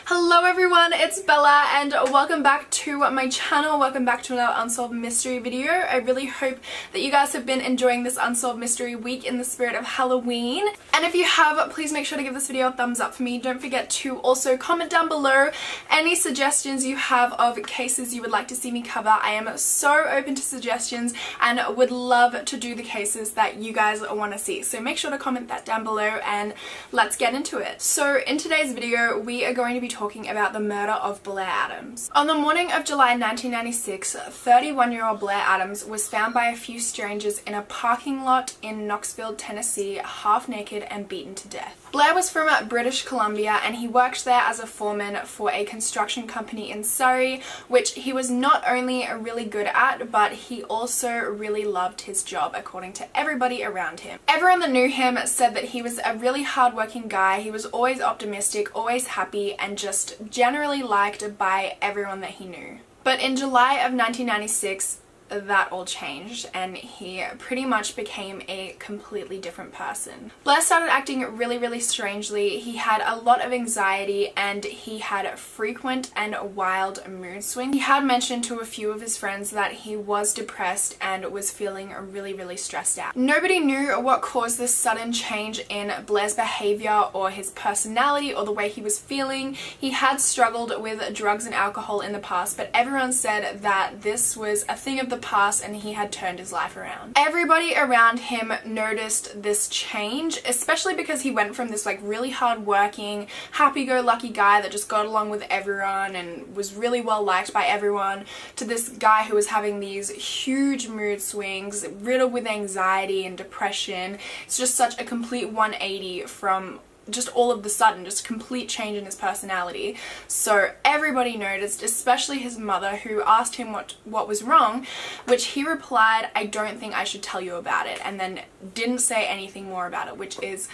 Hello everyone, it's Bella and welcome back to my channel. Welcome back to another Unsolved Mystery video. I really hope that you guys have been enjoying this Unsolved Mystery week in the spirit of Halloween. And if you have, please make sure to give this video a thumbs up for me. Don't forget to also comment down below any suggestions you have of cases you would like to see me cover. I am so open to suggestions and would love to do the cases that you guys want to see. So make sure to comment that down below and let's get into it. So in today's video, we are going to be talking about the murder of Blair Adams. On the morning of July 1996, 31-year-old Blair Adams was found by a few strangers in a parking lot in Knoxville, Tennessee, half naked and beaten to death. Blair was from British Columbia and he worked there as a foreman for a construction company in Surrey, which he was not only really good at, but he also really loved his job according to everybody around him. Everyone that knew him said that he was a really hardworking guy. He was always optimistic, always happy, and just generally liked by everyone that he knew. But in July of 1996, that all changed and he pretty much became a completely different person. Blair started acting really strangely. He had a lot of anxiety and he had frequent and wild mood swings. He had mentioned to a few of his friends that he was depressed and was feeling really stressed out. Nobody knew what caused this sudden change in Blair's behavior or his personality or the way he was feeling. He had struggled with drugs and alcohol in the past, but everyone said that this was a thing of the past and he had turned his life around. Everybody around him noticed this change, especially because he went from this like really hard-working, happy-go-lucky guy that just got along with everyone and was really well liked by everyone to this guy who was having these huge mood swings, riddled with anxiety and depression. It's just such a complete 180 from just all of the sudden, just a complete change in his personality. So everybody noticed, especially his mother, who asked him what was wrong, which he replied, "I don't think I should tell you about it," and then didn't say anything more about it, which is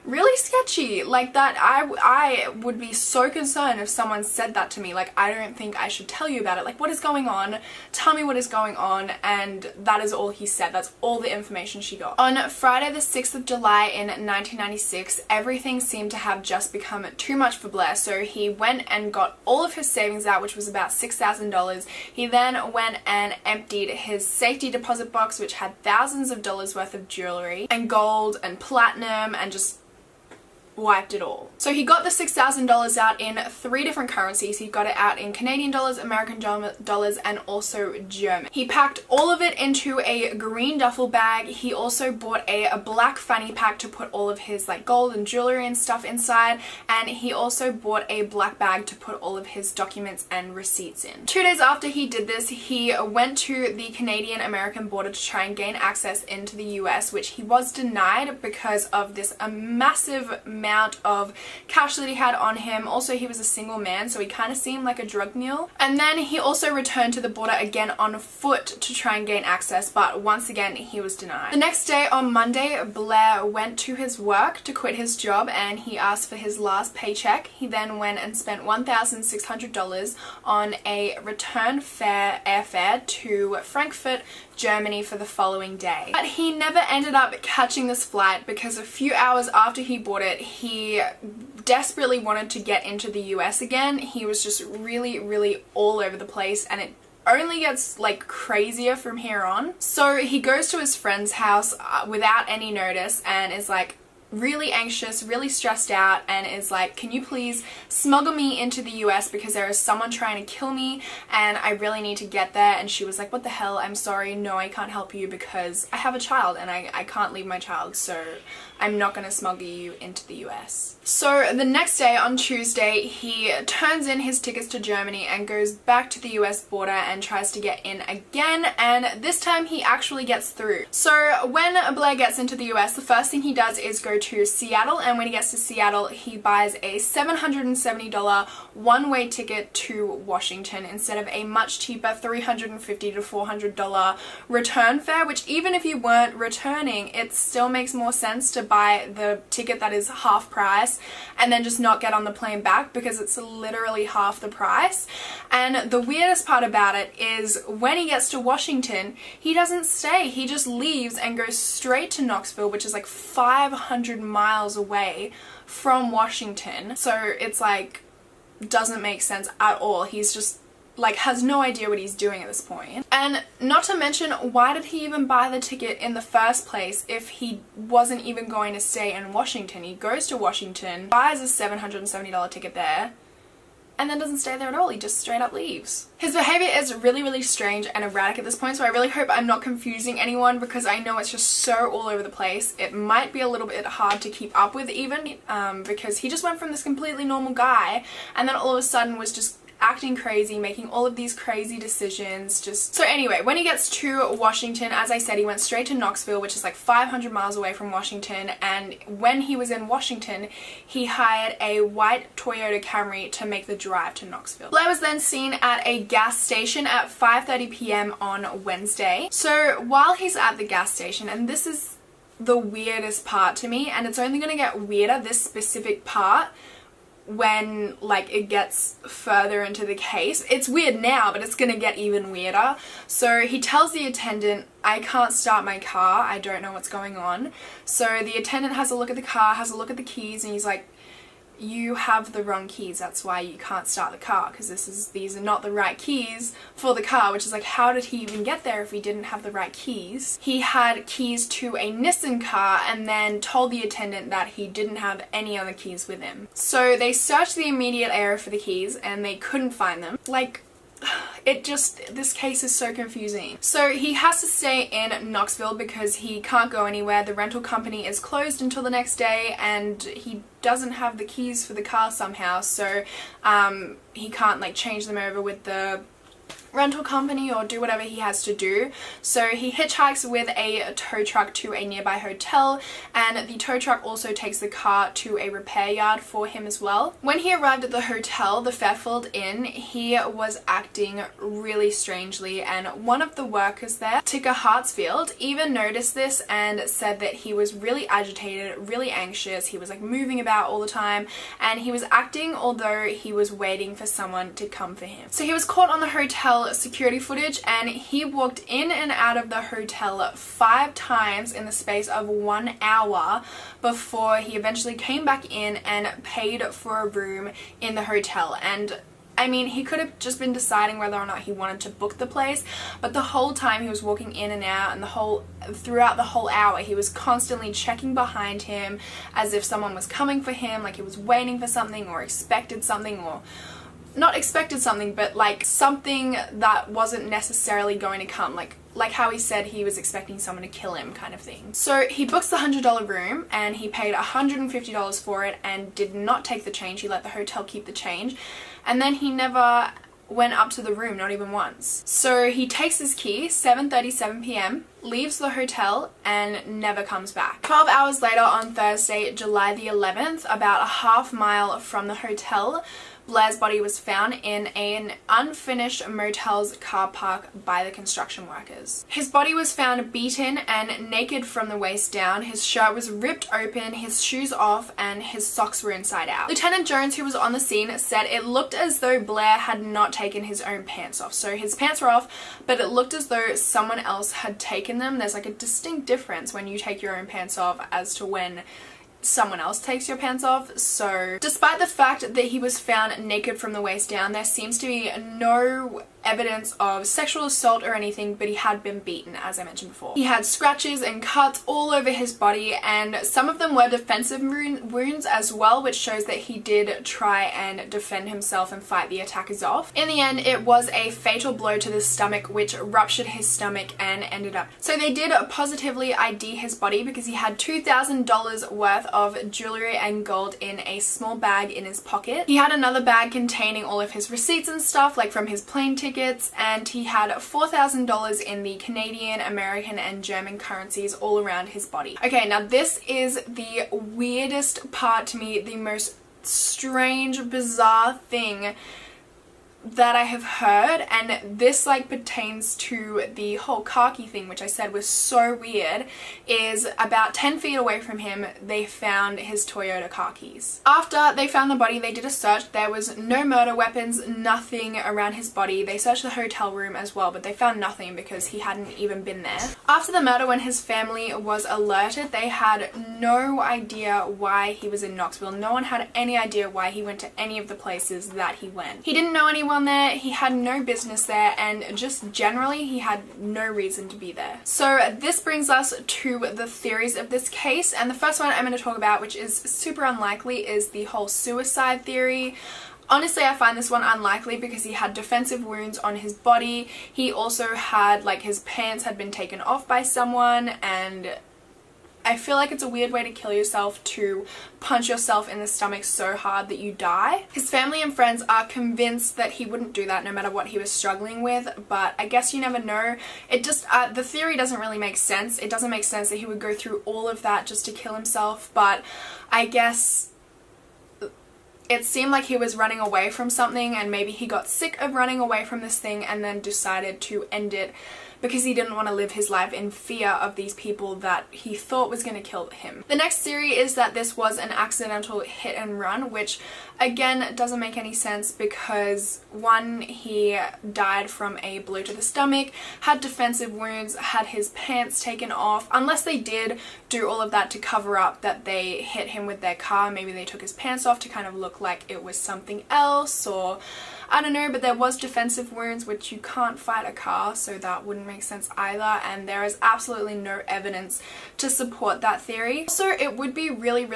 really sketchy. Like that, I would be so concerned if someone said that to me, like, "I don't think I should tell you about it. Like, what is going on? Tell me what is going on." And that is all he said. That's all the information she got. On Friday the 6th of July in 1996, everything seemed to have just become too much for Blair, so he went and got all of his savings out, which was about $6,000. He then went and emptied his safety deposit box, which had thousands of dollars worth of jewelry and gold and platinum, and just wiped it all. So he got the $6,000 out in 3 different currencies. He got it out in Canadian dollars, American dollars, and also German. He packed all of it into a green duffel bag. He also bought a black fanny pack to put all of his like gold and jewelry and stuff inside, and he also bought a black bag to put all of his documents and receipts in. 2 days after he did this, he went to the Canadian-American border to try and gain access into the US, which he was denied because of this massive amount of cash that he had on him. Also, he was a single man, so he kind of seemed like a drug mule. And then he also returned to the border again on foot to try and gain access, but once again he was denied. The next day, on Monday, Blair went to his work to quit his job and he asked for his last paycheck. He then went and spent $1,600 on a return airfare to Frankfurt, Germany for the following day. But he never ended up catching this flight because a few hours after he bought it, he desperately wanted to get into the US again. He was just really all over the place, and it only gets like crazier from here on. So he goes to his friend's house without any notice and is like really anxious, really stressed out, and is like, "Can you please smuggle me into the US because there is someone trying to kill me and I really need to get there?" And she was like, "What the hell? I'm sorry, no, I can't help you because I have a child and I can't leave my child, so I'm not going to smuggle you into the US." So the next day, on Tuesday, he turns in his tickets to Germany and goes back to the US border and tries to get in again, and this time he actually gets through. So when Blair gets into the US, the first thing he does is go to Seattle, and when he gets to Seattle, he buys a $770 one-way ticket to Washington instead of a much cheaper $350 to $400 return fare, which even if you weren't returning, it still makes more sense to buy the ticket that is half price and then just not get on the plane back because it's literally half the price. And the weirdest part about it is when he gets to Washington, he doesn't stay. He just leaves and goes straight to Knoxville, which is like 500 miles away from Washington. So it's like doesn't make sense at all. He's just like has no idea what he's doing at this point. And not to mention, why did he even buy the ticket in the first place if he wasn't even going to stay in Washington? He goes to Washington, buys a $770 ticket there, and then doesn't stay there at all. He just straight up leaves. His behavior is really strange and erratic at this point, so I really hope I'm not confusing anyone because I know it's just so all over the place. It might be a little bit hard to keep up with even because he just went from this completely normal guy and then all of a sudden was just acting crazy, making all of these crazy decisions. So anyway, when he gets to Washington, as I said, he went straight to Knoxville, which is like 500 miles away from Washington, and when he was in Washington, he hired a white Toyota Camry to make the drive to Knoxville. Blair was then seen at a gas station at 5:30 p.m. on Wednesday. So while he's at the gas station, and this is the weirdest part to me, and it's only going to get weirder, this specific part, when like it gets further into the case. It's weird now, but it's gonna get even weirder. So he tells the attendant, I can't start my car, I don't know what's going on. So the attendant has a look at the car, has a look at the keys, and he's like, you have the wrong keys, that's why you can't start the car, because these are not the right keys for the car. Which is like, how did he even get there if he didn't have the right keys? He had keys to a Nissan car and then told the attendant that he didn't have any other keys with him. So they searched the immediate area for the keys and they couldn't find them. Like, this case is so confusing. So he has to stay in Knoxville because he can't go anywhere. The rental company is closed until the next day and he doesn't have the keys for the car somehow, so he can't like change them over with the rental company or do whatever he has to do. So he hitchhikes with a tow truck to a nearby hotel, and the tow truck also takes the car to a repair yard for him as well. When he arrived at the hotel, the Fairfield Inn, he was acting really strangely, and one of the workers there, Tika Hartsfield, even noticed this and said that he was really agitated, really anxious. He was like moving about all the time, and he was acting although he was waiting for someone to come for him. So he was caught on the hotel security footage, and he walked in and out of the hotel 5 times in the space of 1 hour before he eventually came back in and paid for a room in the hotel. And I mean, he could have just been deciding whether or not he wanted to book the place, but the whole time he was walking in and out, and throughout the whole hour he was constantly checking behind him as if someone was coming for him, like he was waiting for something or expected something, or not expected something, but like something that wasn't necessarily going to come, like how he said he was expecting someone to kill him kind of thing. So he books the $100 room and he paid $150 for it and did not take the change. He let the hotel keep the change, and then he never went up to the room, not even once. So he takes his key, 7:37 p.m, leaves the hotel and never comes back. 12 hours later, on Thursday, July the 11th, about a half mile from the hotel, Blair's body was found in an unfinished motel's car park by the construction workers. His body was found beaten and naked from the waist down. His shirt was ripped open, his shoes off, and his socks were inside out. Lieutenant Jones, who was on the scene, said it looked as though Blair had not taken his own pants off. So his pants were off, but it looked as though someone else had taken them. There's like a distinct difference when you take your own pants off as to when someone else takes your pants off. So despite the fact that he was found naked from the waist down, there seems to be no evidence of sexual assault or anything, but he had been beaten, as I mentioned before. He had scratches and cuts all over his body, and some of them were defensive wounds as well, which shows that he did try and defend himself and fight the attackers off. In the end, it was a fatal blow to the stomach, which ruptured his stomach and ended up. So they did positively ID his body because he had $2,000 worth of jewelry and gold in a small bag in his pocket. He had another bag containing all of his receipts and stuff, like from his plane ticket, and he had $4,000 in the Canadian, American, and German currencies all around his body. Okay, now this is the weirdest part to me, the most strange, bizarre thing that I have heard, and this like pertains to the whole khaki thing, which I said was so weird, is about 10 feet away from him they found his Toyota khakis. After they found the body, they did a search. There was no murder weapons, nothing around his body. They searched the hotel room as well, but they found nothing because he hadn't even been there. After the murder, when his family was alerted, they had no idea why he was in Knoxville. No one had any idea why he went to any of the places that he went. He didn't know anyone there, he had no business there, and just generally he had no reason to be there. So this brings us to the theories of this case, and the first one I'm going to talk about, which is super unlikely, is the whole suicide theory. Honestly, I find this one unlikely because he had defensive wounds on his body. He also had, like, his pants had been taken off by someone, and I feel like it's a weird way to kill yourself, to punch yourself in the stomach so hard that you die. His family and friends are convinced that he wouldn't do that no matter what he was struggling with, but I guess you never know. It just, the theory doesn't really make sense. It doesn't make sense that he would go through all of that just to kill himself, but I guess it seemed like he was running away from something, and maybe he got sick of running away from this thing and then decided to end it because he didn't want to live his life in fear of these people that he thought was going to kill him. The next theory is that this was an accidental hit and run, which again doesn't make any sense because one, he died from a blow to the stomach, had defensive wounds, had his pants taken off. Unless they did do all of that to cover up that they hit him with their car, maybe they took his pants off to kind of look like it was something else, or I don't know, but there was defensive wounds, which you can't fight a car, so that wouldn't make sense either, and there is absolutely no evidence to support that theory. Also, it would be really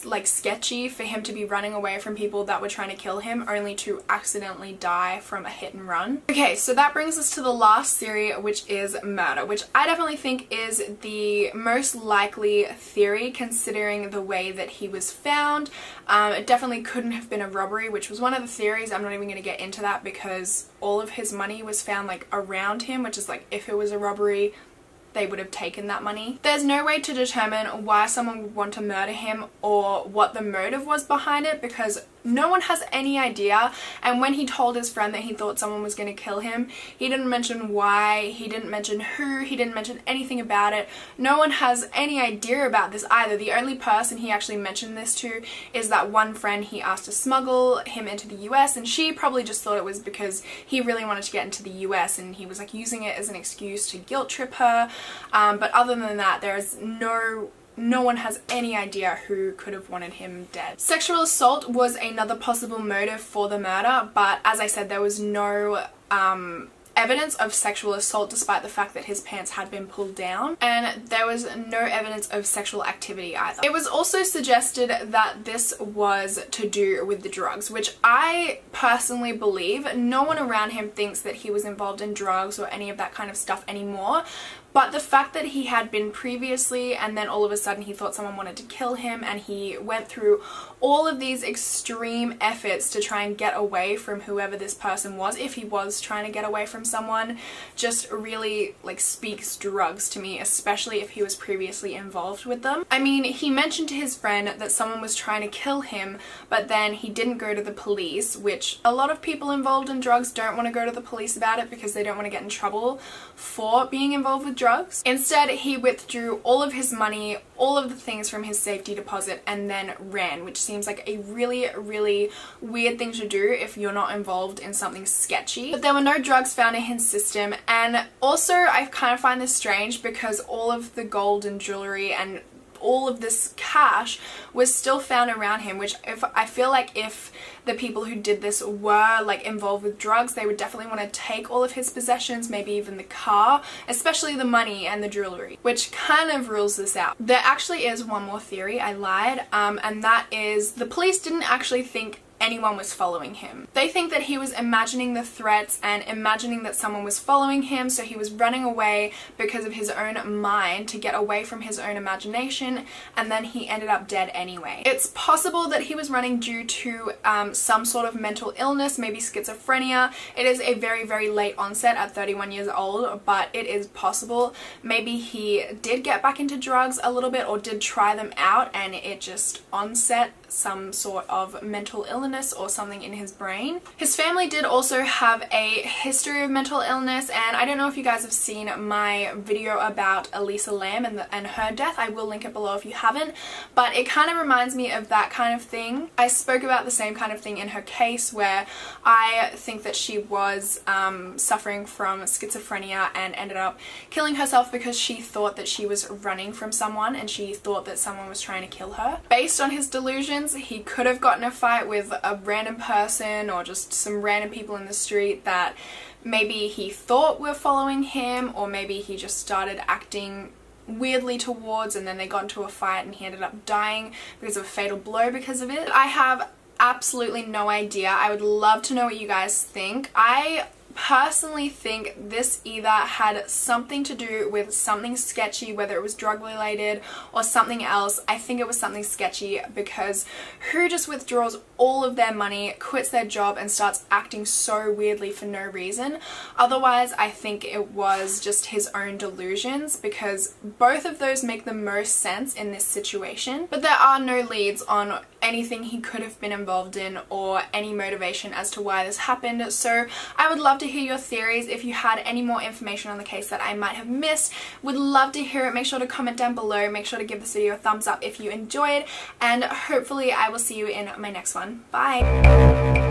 like sketchy for him to be running away from people that were trying to kill him only to accidentally die from a hit and run. Okay, so that brings us to the last theory, which is murder, which I definitely think is the most likely theory considering the way that he was found. It definitely couldn't have been a robbery, which was one of the theories. I'm not even going to get into that because all of his money was found like around him, which is like if it was a robbery they would have taken that money. There's no way to determine why someone would want to murder him or what the motive was behind it because no one has any idea, and when he told his friend that he thought someone was going to kill him, he didn't mention why, he didn't mention who, he didn't mention anything about it. No one has any idea about this either. The only person he actually mentioned this to is that one friend he asked to smuggle him into the US, and she probably just thought it was because he really wanted to get into the US and he was like using it as an excuse to guilt trip her, but other than that there's no one has any idea who could have wanted him dead. Sexual assault was another possible motive for the murder, but as I said, there was no evidence of sexual assault despite the fact that his pants had been pulled down, and there was no evidence of sexual activity either. It was also suggested that this was to do with the drugs, which I personally believe. No one around him thinks that he was involved in drugs or any of that kind of stuff anymore. But the fact that he had been previously and then all of a sudden he thought someone wanted to kill him and he went through all of these extreme efforts to try and get away from whoever this person was, if he was trying to get away from someone, just really like speaks drugs to me, especially if he was previously involved with them. I mean, he mentioned to his friend that someone was trying to kill him, but then he didn't go to the police, which a lot of people involved in drugs don't want to go to the police about it because they don't want to get in trouble for being involved with drugs. Instead, he withdrew all of his money, all of the things from his safety deposit, and then ran, which seems like a really weird thing to do if you're not involved in something sketchy. But there were no drugs found in his system, and also I kind of find this strange because all of the gold and jewelry and all of this cash was still found around him, which I feel like if the people who did this were like involved with drugs, they would definitely want to take all of his possessions, maybe even the car, especially the money and the jewelry, which kind of rules this out. There actually is one more theory, I lied, and that is the police didn't actually think anyone was following him. They think that he was imagining the threats and imagining that someone was following him, so he was running away because of his own mind to get away from his own imagination, and then he ended up dead anyway. It's possible that he was running due to some sort of mental illness, maybe schizophrenia. It is a very late onset at 31 years old, but it is possible. Maybe he did get back into drugs a little bit or did try them out and it just onset some sort of mental illness or something in his brain. His family did also have a history of mental illness, and I don't know if you guys have seen my video about Elisa Lam and her death. I will link it below if you haven't, but it kind of reminds me of that kind of thing. I spoke about the same kind of thing in her case, where I think that she was suffering from schizophrenia and ended up killing herself because she thought that she was running from someone and she thought that someone was trying to kill her. Based on his delusions, he could have gotten a fight with a random person or just some random people in the street that maybe he thought were following him, or maybe he just started acting weirdly towards, and then they got into a fight and he ended up dying because of a fatal blow because of it. I have absolutely no idea. I would love to know what you guys think. I personally think this either had something to do with something sketchy, whether it was drug related or something else. I think it was something sketchy, because who just withdraws all of their money, quits their job and starts acting so weirdly for no reason? Otherwise, I think it was just his own delusions, because both of those make the most sense in this situation. But there are no leads on anything he could have been involved in or any motivation as to why this happened. So I would love to hear your theories. If you had any more information on the case that I might have missed, would love to hear it. Make sure to comment down below. Make sure to give this video a thumbs up if you enjoyed, and hopefully I will see you in my next one. Bye!